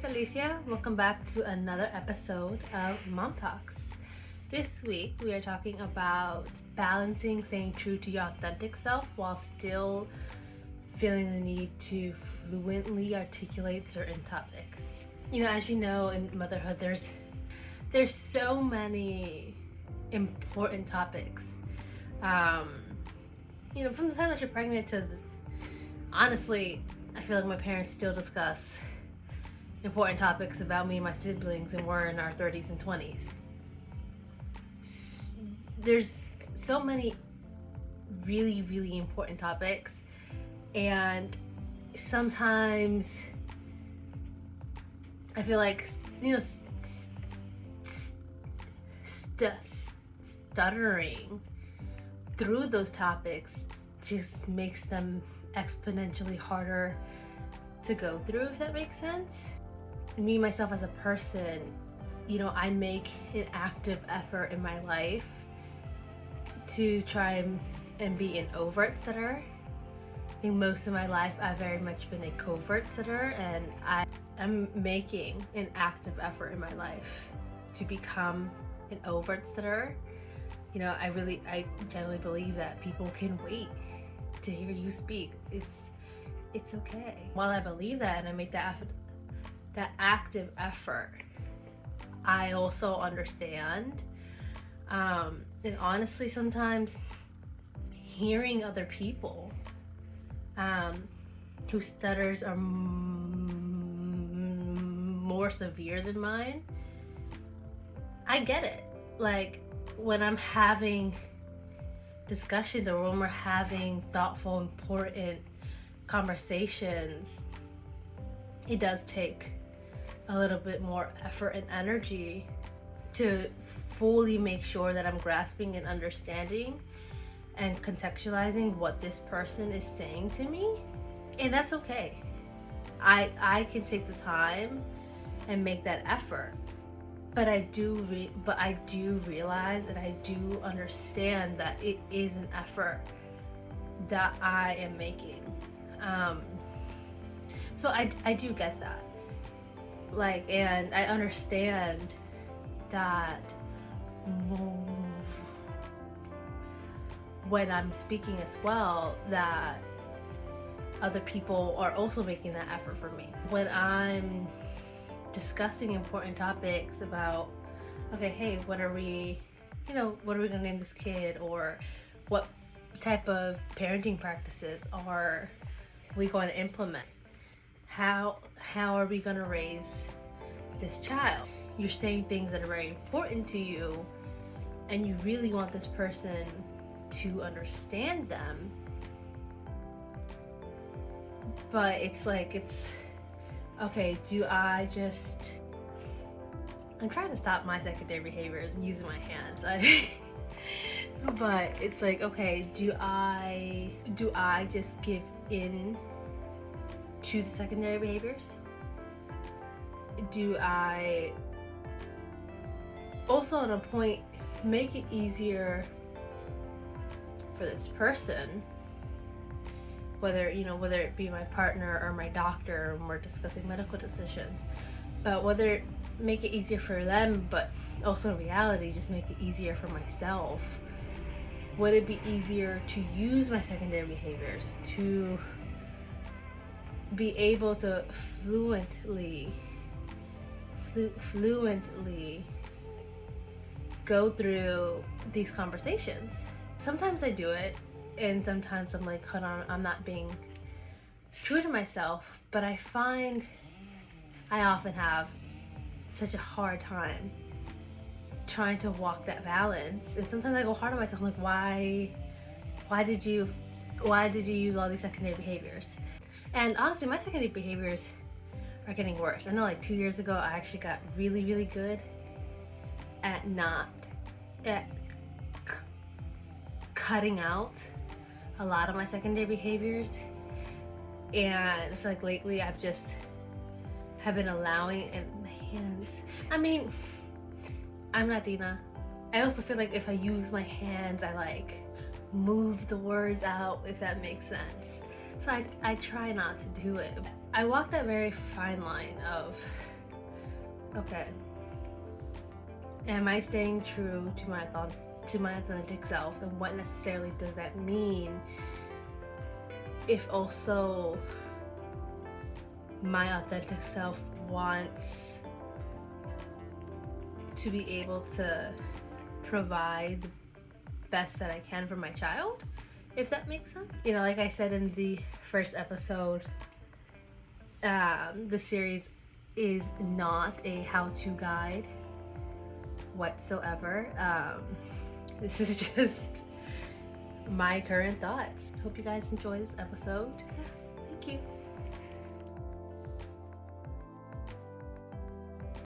Alicia. Welcome back to another episode of Mom Talks. This week we are talking about balancing staying true to your authentic self while still feeling the need to fluently articulate certain topics. As you know, in motherhood there's so many important topics. From the time that you're pregnant to honestly, I feel like my parents still discuss important topics about me and my siblings, and we're in our 30s and 20s. There's so many really, really important topics, and sometimes I feel like, stuttering through those topics just makes them exponentially harder to go through, if that makes sense. Me, myself as a person, I make an active effort in my life to try and be an overt stutter. I think most of my life I've very much been a covert stutter, and I'm making an active effort in my life to become an overt stutter. I generally believe that people can wait to hear you speak. It's okay. While I believe that and I make that active effort, I also understand, and honestly sometimes hearing other people whose stutters are more severe than mine, I get it. Like when I'm having discussions or when we're having thoughtful, important conversations, it does take a little bit more effort and energy to fully make sure that I'm grasping and understanding and contextualizing what this person is saying to me, and that's okay. I can take the time and make that effort, but I do realize and I do understand that it is an effort that I am making. So I do get that. And I understand that when I'm speaking as well, that other people are also making that effort for me. When I'm discussing important topics about, okay, hey, what are we gonna name this kid, or what type of parenting practices are we going to implement? How are we going to raise this child? You're saying things that are very important to you, and you really want this person to understand them. But it's okay, I'm trying to stop my secondary behaviors and using my hands. But it's okay, do I just give in to the secondary behaviors? Do I also, on a point, make it easier for this person, whether it be my partner or my doctor when we're discussing medical decisions, but whether make it easier for them, but also in reality just make it easier for myself? Would it be easier to use my secondary behaviors to be able to fluently go through these conversations? Sometimes I do it, and sometimes I'm like, hold on, I'm not being true to myself. But I find I often have such a hard time trying to walk that balance, and sometimes I go hard on myself. I'm like, why did you use all these secondary behaviors? And honestly, my secondary behaviors are getting worse. I know 2 years ago I actually got really, really good at cutting out a lot of my secondary behaviors, and I feel like lately I've just have been allowing, and my hands, I'm Latina. I also feel like if I use my hands, I move the words out, if that makes sense. So I try not to do it. I walk that very fine line of Okay. Am I staying true to my authentic self, and what necessarily does that mean if also my authentic self wants to be able to provide the best that I can for my child, if that makes sense? You know, like I said in the first episode, the series is not a how-to guide whatsoever. This is just my current thoughts. Hope you guys enjoy this episode. Thank you.